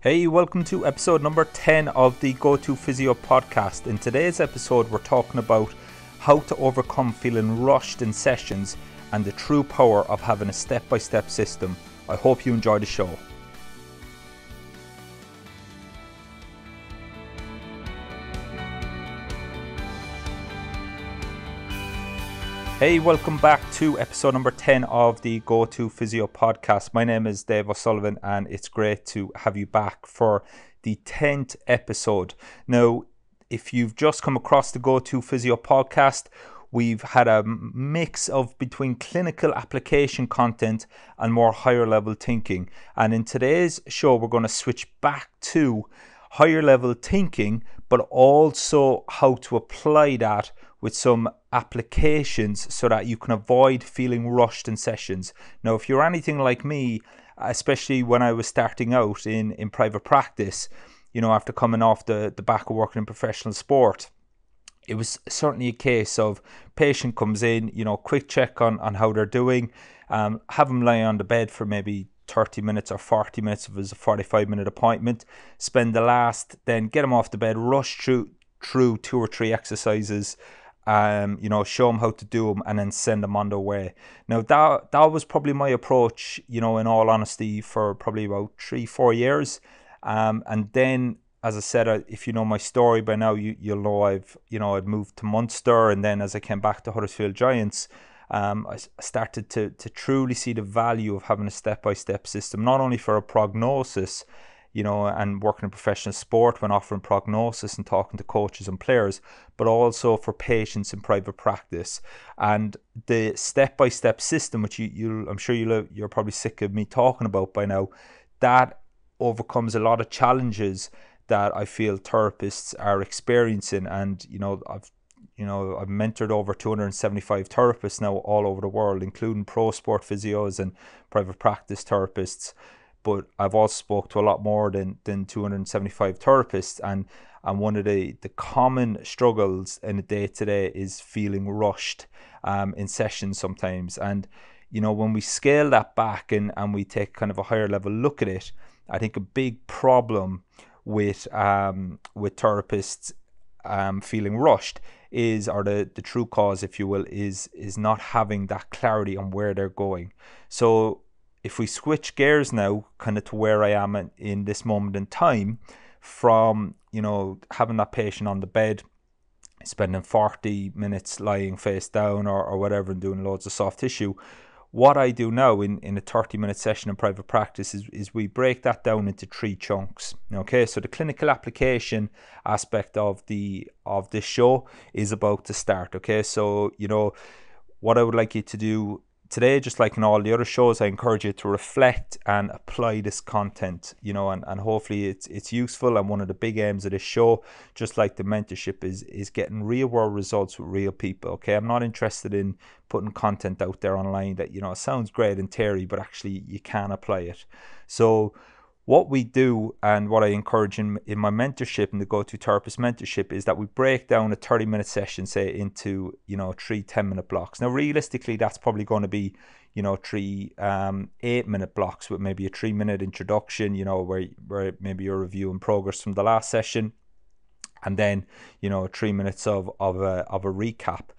Hey, welcome to episode number 10 of the Go-To Physio podcast. In today's episode, we're talking about how to overcome feeling rushed in sessions and the true power of having a step-by-step system. I hope you enjoy the show. Hey, welcome back to episode number 10 of the Go-To Physio podcast. My name is Dave O'Sullivan and it's great to have you back for the 10th episode. Now, if you've just come across the Go-To Physio podcast, we've had a mix of between clinical application content and more higher level thinking. And in today's show, we're going to switch back to higher level thinking, but also how to apply that with some applications so that you can avoid feeling rushed in sessions. Now, if you're anything like me, especially when I was starting out in private practice, after coming off the back of working in professional sport, it was certainly a case of patient comes in, quick check on how they're doing, have them lie on the bed for maybe 30 minutes or 40 minutes if it was a 45-minute appointment, spend the last, then get them off the bed, rush through 2 or 3 exercises, show them how to do them and then send them on their way. Now that was probably my approach, in all honesty, for probably about 3-4 years. And then, as I said, if you know my story by now, you'll know I'd moved to Munster, and then as I came back to Huddersfield Giants, I started to truly see the value of having a step-by-step system, not only for a prognosis, and working in professional sport when offering prognosis and talking to coaches and players, but also for patients in private practice. And the step-by-step system, which I'm sure you're probably sick of me talking about by now, that overcomes a lot of challenges that I feel therapists are experiencing. And I've mentored over 275 therapists now all over the world, including pro sport physios and private practice therapists. But I've also spoke to a lot more than 275 therapists, and one of the common struggles in the day-to-day is feeling rushed in sessions sometimes. And when we scale that back and we take kind of a higher level look at it, I think a big problem with therapists feeling rushed is, or the true cause, if you will, is not having that clarity on where they're going. So if we switch gears now kind of to where I am in this moment in time, from having that patient on the bed, spending 40 minutes lying face down or whatever and doing loads of soft tissue, what I do now in a 30-minute session in private practice is we break that down into 3 chunks. Okay, so the clinical application aspect of this show is about to start. Okay, so what I would like you to do today, just like in all the other shows, I encourage you to reflect and apply this content, and hopefully it's useful. And one of the big aims of this show, just like the mentorship, is getting real world results with real people. Okay, I'm not interested in putting content out there online that sounds great in theory, but actually you can apply it. So what we do, and what I encourage in my mentorship, in the Go-To Therapist mentorship, is that we break down a 30-minute session, say, into 3 10-minute blocks. Now, realistically, that's probably going to be 3 8-minute blocks with maybe a 3-minute introduction, where maybe you're reviewing progress from the last session, and then 3 minutes of a recap.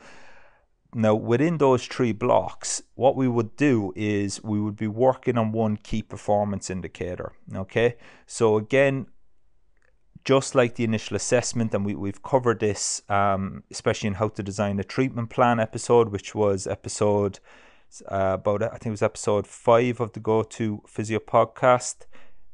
Now, within those 3 blocks, what we would do is we would be working on one key performance indicator. Okay, so again, just like the initial assessment, and we've covered this, especially in how to design a treatment plan episode, which was episode I think it was episode 5 of the Go-To Physio podcast.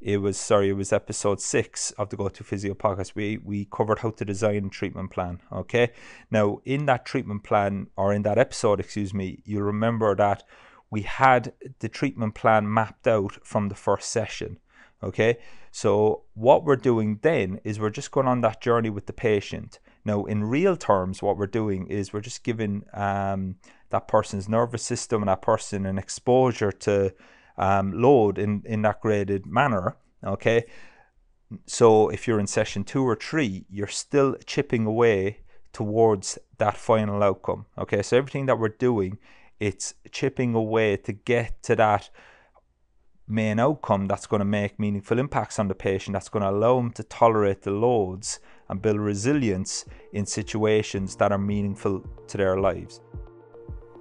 It was episode 6 of the Go-To Physio podcast. We covered how to design a treatment plan. Okay, now in that treatment plan, or in that episode, you'll remember that we had the treatment plan mapped out from the first session. Okay, so what we're doing then is we're just going on that journey with the patient. Now, in real terms, what we're doing is we're just giving that person's nervous system and that person an exposure to load in that graded manner. Okay, so if you're in session 2 or 3, you're still chipping away towards that final outcome. Okay, so everything that we're doing, it's chipping away to get to that main outcome that's going to make meaningful impacts on the patient, that's going to allow them to tolerate the loads and build resilience in situations that are meaningful to their lives.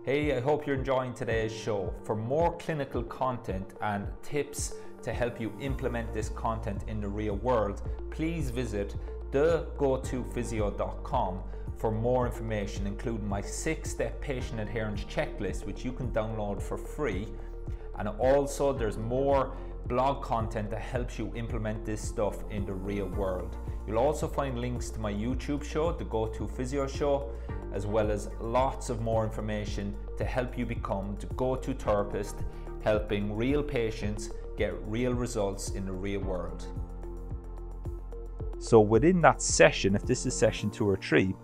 Hey, I hope you're enjoying today's show. For more clinical content and tips to help you implement this content in the real world, please visit thegotophysio.com for more information, including my 6-step patient adherence checklist, which you can download for free. And also there's more blog content that helps you implement this stuff in the real world. You'll also find links to my YouTube show, The Go-To Physio Show, as well as lots of more information to help you become the go-to therapist, helping real patients get real results in the real world. So within that session, if this is session 2 or 3,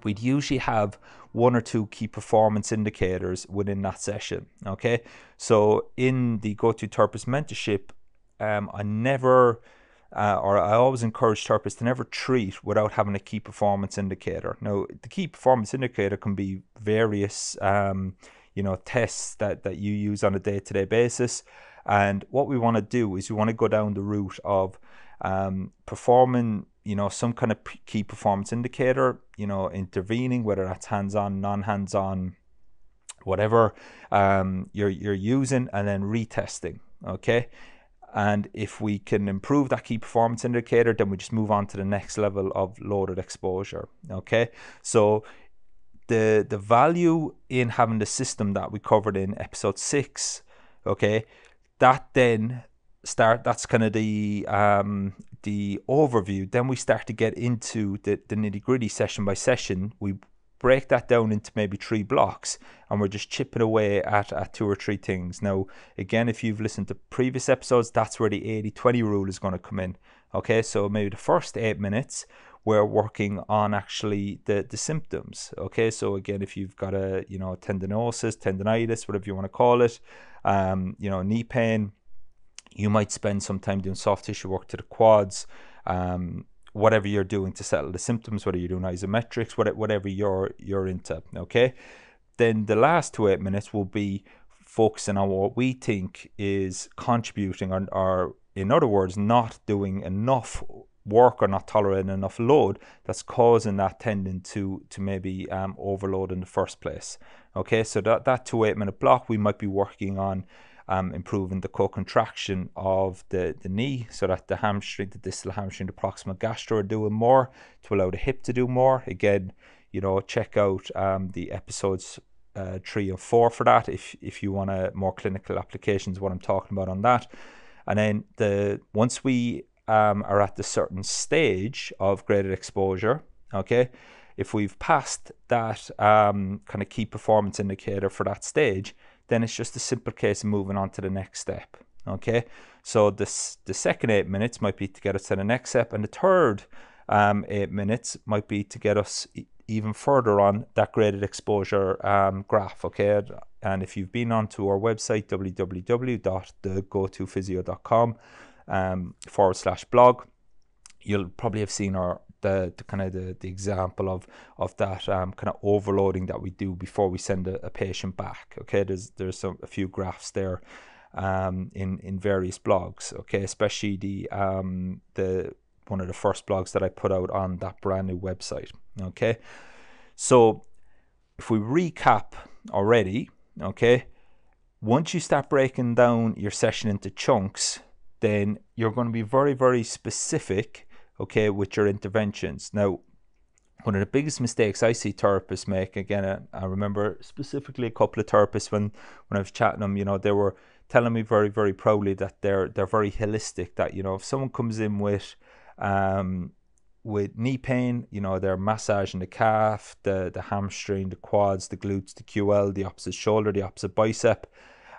we'd usually have 1 or 2 key performance indicators within that session. Okay, so in the Go-To Therapist mentorship, I always encourage therapists to never treat without having a key performance indicator. Now, the key performance indicator can be various, tests that you use on a day-to-day basis. And what we want to do is we want to go down the route of performing, some kind of key performance indicator, intervening, whether that's hands-on, non-hands-on, whatever you're using, and then retesting. Okay. And if we can improve that key performance indicator, then we just move on to the next level of loaded exposure. Okay, so the value in having the system that we covered in episode 6, okay, that's kind of the overview. Then we start to get into the nitty-gritty session by session. We break that down into maybe 3 blocks, and we're just chipping away at 2 or 3 things. Now, again, if you've listened to previous episodes, that's where the 80-20 rule is going to come in. Okay, so maybe the first 8 minutes, we're working on actually the symptoms. Okay, so again, if you've got a tendinosis, tendinitis, whatever you want to call it, knee pain, you might spend some time doing soft tissue work to the quads, whatever you're doing to settle the symptoms, whether you're doing isometrics, whatever you're into. Okay, then the last 2 8 minutes will be focusing on what we think is contributing, or in other words, not doing enough work or not tolerating enough load that's causing that tendon to maybe overload in the first place. Okay, so that 2 8 minute block, we might be working on improving the co-contraction of the knee, so that the hamstring, the distal hamstring, the proximal gastro are doing more to allow the hip to do more. Again, check out the episodes 3 and 4 for that if you want more clinical applications, what I'm talking about on that. And then once we are at the certain stage of graded exposure, okay, if we've passed that kind of key performance indicator for that stage, then it's just a simple case of moving on to the next step. Okay, so the second 8 minutes might be to get us to the next step, and the third 8 minutes might be to get us even further on that graded exposure graph. Okay, and if you've been onto our website, www.thegotophysio.com /blog, you'll probably have seen the kind of the example of that kind of overloading that we do before we send a patient back. Okay, there's a few graphs there in various blogs. Okay, especially the one of the first blogs that I put out on that brand new website. Okay, so if we recap already, okay, once you start breaking down your session into chunks, then you're going to be very, very specific, okay, with your interventions. Now, one of the biggest mistakes I see therapists make, again, I remember specifically a couple of therapists when I was chatting them, they were telling me very, very proudly that they're very holistic, that, if someone comes in with knee pain, they're massaging the calf, the hamstring, the quads, the glutes, the QL, the opposite shoulder, the opposite bicep.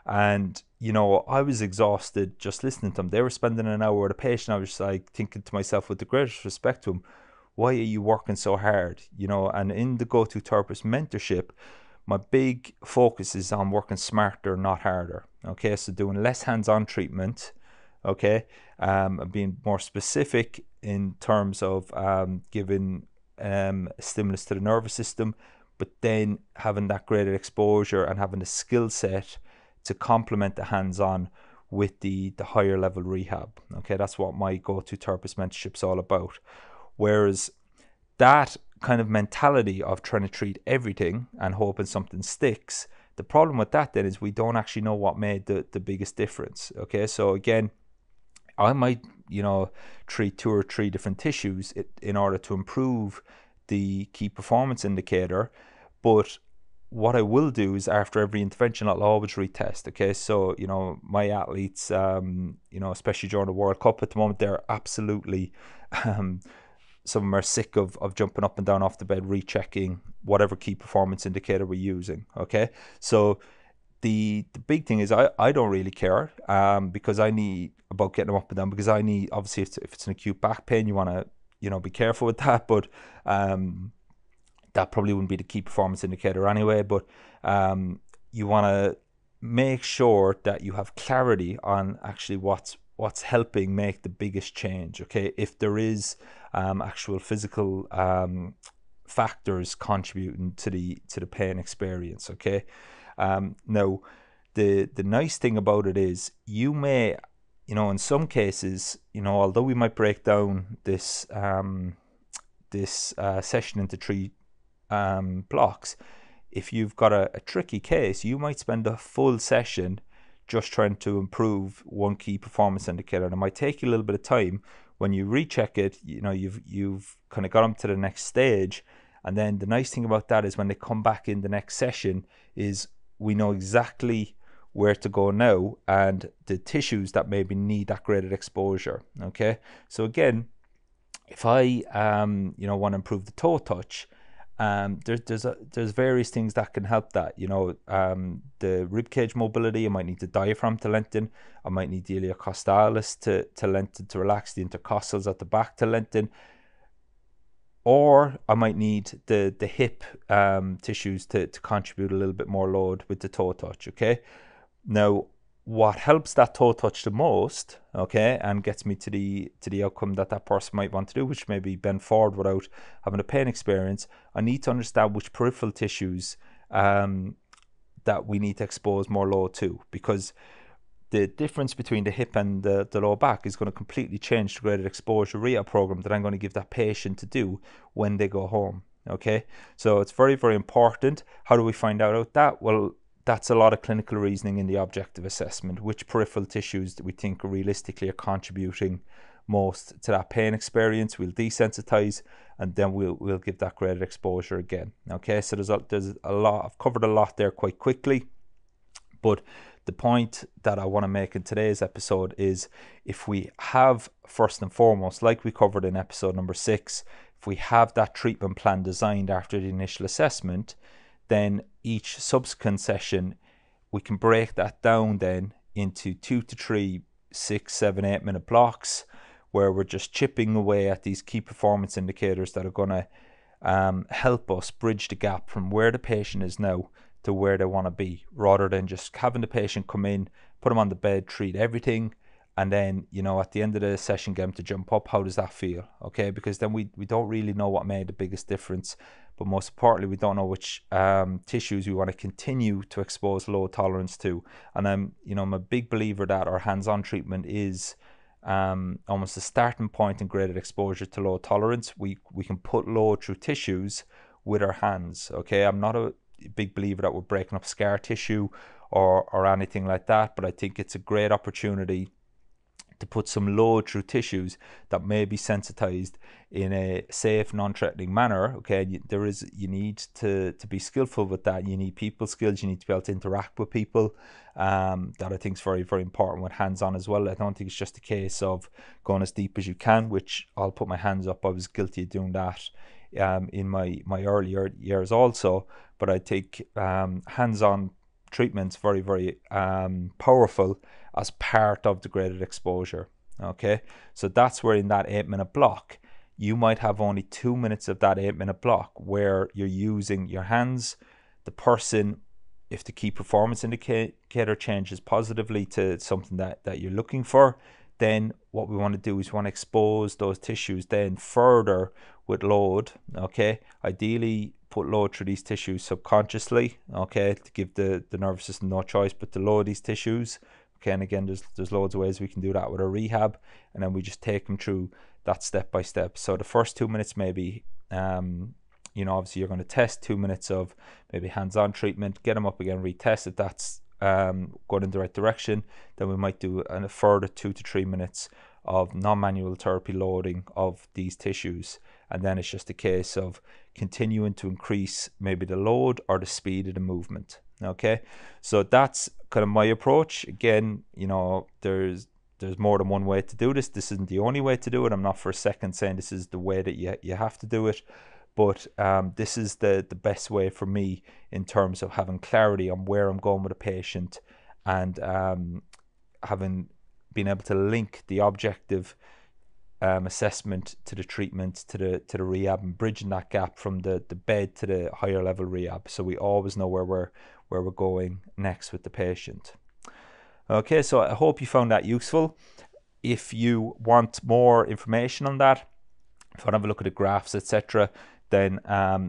And I was exhausted just listening to them. They were spending an hour with a patient. I was like thinking to myself, with the greatest respect to them, why are you working so hard? And in the Go-To Therapist mentorship, my big focus is on working smarter, not harder. Okay, so doing less hands-on treatment, okay, and being more specific in terms of giving stimulus to the nervous system, but then having that graded exposure and having the skill set to complement the hands-on with the higher level rehab. Okay, that's what my go-to therapist mentorship is all about. Whereas that kind of mentality of trying to treat everything and hoping something sticks, the problem with that then is we don't actually know what made the biggest difference. Okay, so again, I might, treat 2 or 3 different tissues in order to improve the key performance indicator. But what I will do is after every intervention, I'll always retest. Okay, so my athletes, especially during the World Cup at the moment, they're absolutely, some of them are sick of jumping up and down off the bed, rechecking whatever key performance indicator we're using. Okay, so the big thing is I don't really care, because I need about getting them up and down, because I need, obviously if it's an acute back pain, you want to be careful with that, but that probably wouldn't be the key performance indicator anyway. But you want to make sure that you have clarity on actually what's helping make the biggest change. Okay, if there is actual physical factors contributing to the pain experience. Okay, now the nice thing about it is you may, in some cases, although we might break down this session into 3 blocks, if you've got a tricky case, you might spend a full session just trying to improve one key performance indicator, and it might take you a little bit of time. When you recheck it, you've kind of got them to the next stage, and then the nice thing about that is when they come back in the next session is we know exactly where to go now and the tissues that maybe need that graded exposure. Okay, so again, if I want to improve the toe touch, there's various things that can help that. The rib cage mobility, I might need the diaphragm to lengthen. I might need the iliocostalis to lengthen, to relax, the intercostals at the back to lengthen. Or I might need the hip tissues to contribute a little bit more load with the toe touch. Okay, now what helps that toe touch the most, okay, and gets me to the outcome that person might want to do, which may be bend forward without having a pain experience, I need to understand which peripheral tissues that we need to expose more load to, because the difference between the hip and the lower back is going to completely change the graded exposure rehab program that I'm going to give that patient to do when they go home. Okay, so it's very, very important. How do we find out that? Well, that's a lot of clinical reasoning in the objective assessment. Which peripheral tissues that we think realistically are contributing most to that pain experience, we'll desensitize, and then we'll give that graded exposure again. Okay, so there's a lot. I've covered a lot there quite quickly, but the point that I want to make in today's episode is, if we have, first and foremost, like we covered in episode number 6, if we have that treatment plan designed after the initial assessment, then each subsequent session, we can break that down then into 2 to 3, 6, 7, 8 minute blocks, where we're just chipping away at these key performance indicators that are going to help us bridge the gap from where the patient is now to where they want to be, rather than just having the patient come in, put them on the bed, treat everything, and then at the end of the session get them to jump up. How does that feel? Okay, because then we don't really know what made the biggest difference, but most importantly, we don't know which tissues we want to continue to expose low tolerance to. And I'm a big believer that our hands-on treatment is almost a starting point in graded exposure to low tolerance. We can put load through tissues with our hands. Okay, I'm not a big believer that we're breaking up scar tissue or anything like that, but I think it's a great opportunity to put some load through tissues that may be sensitized in a safe, non-threatening manner. Okay, you need to be skillful with that. You need people skills. You need to be able to interact with people. That I think is very, very important with hands-on as well. I don't think it's just a case of going as deep as you can, which I'll put my hands up. I was guilty of doing that in my earlier years also. But I think hands-on treatment's very, very powerful as part of the graded exposure. Okay, so that's where in that 8 minute block, you might have only 2 minutes of that 8 minute block where you're using your hands. The person, if the key performance indicator changes positively to something that you're looking for, then what we want to do is we want to expose those tissues then further with load. Okay, ideally put load through these tissues subconsciously, okay, to give the nervous system no choice but to load these tissues. Okay, and again, there's loads of ways we can do that with our rehab, and then we just take them through that step by step. So the first 2 minutes maybe, obviously you're going to test 2 minutes of maybe hands-on treatment, get them up again, retest it. That's going in the right direction. Then we might do a further 2 to 3 minutes of non-manual therapy loading of these tissues, and then it's just a case of continuing to increase maybe the load or the speed of the movement. Okay, so that's kind of my approach. Again, there's more than one way to do this. This isn't the only way to do it. I'm not for a second saying this is the way that you have to do it, but this is the best way for me in terms of having clarity on where I'm going with a patient, and having been able to link the objective assessment to the treatment to the rehab, and bridging that gap from the bed to the higher level rehab, so we always know where we're going next with the patient. Okay, so I hope you found that useful. If you want more information on that, if you want to have a look at the graphs, etc., then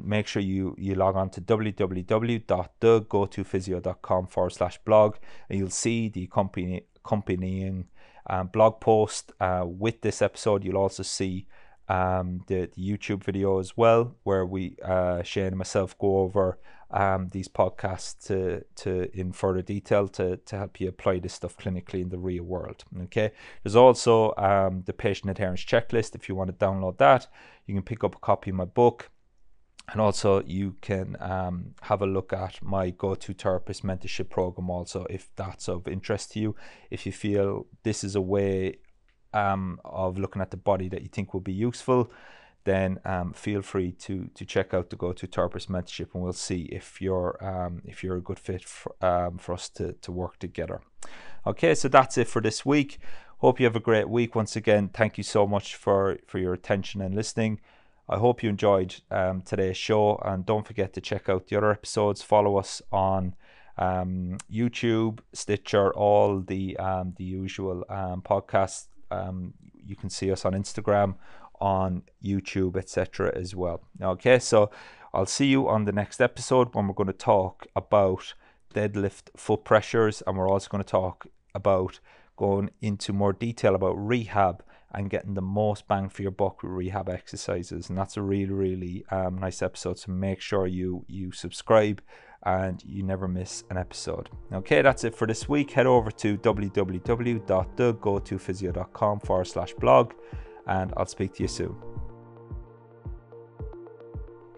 make sure you log on to www.thegotophysio.com/blog, and you'll see the accompanying blog post with this episode. You'll also see the YouTube video as well, where we Shane and myself go over these podcasts to in further detail to help you apply this stuff clinically in the real world. Okay, there's also the patient adherence checklist. If you want to download that, you can pick up a copy of my book, and also you can have a look at my Go-To Therapist mentorship program also, if that's of interest to you. If you feel this is a way of looking at the body that you think will be useful, then feel free to check out the Go-To Therapist mentorship, and we'll see if you're a good fit for us to work together. Okay, so that's it for this week. Hope you have a great week. Once again, thank you so much for your attention and listening. I hope you enjoyed today's show, and don't forget to check out the other episodes. Follow us on YouTube, Stitcher, all the usual podcasts. You can see us on Instagram, on YouTube, etc. as well. Okay, so I'll see you on the next episode, when we're going to talk about deadlift foot pressures, and we're also going to talk about going into more detail about rehab and getting the most bang for your buck with rehab exercises. And that's a really nice episode, so make sure you subscribe and you never miss an episode. Okay, that's it for this week. Head over to www.thegotophysio.com/blog, and I'll speak to you soon.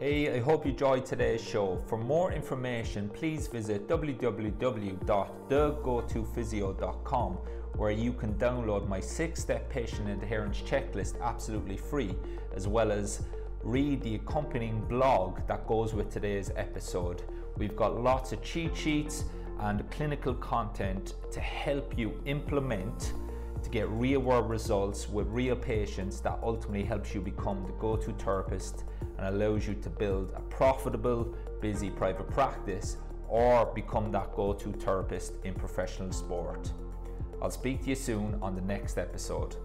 Hey, I hope you enjoyed today's show. For more information, please visit www.thegotophysio.com, where you can download my 6-step patient adherence checklist absolutely free, as well as read the accompanying blog that goes with today's episode. We've got lots of cheat sheets and clinical content to help you implement to get real world results with real patients, that ultimately helps you become the go-to therapist and allows you to build a profitable, busy private practice, or become that go-to therapist in professional sport. I'll speak to you soon on the next episode.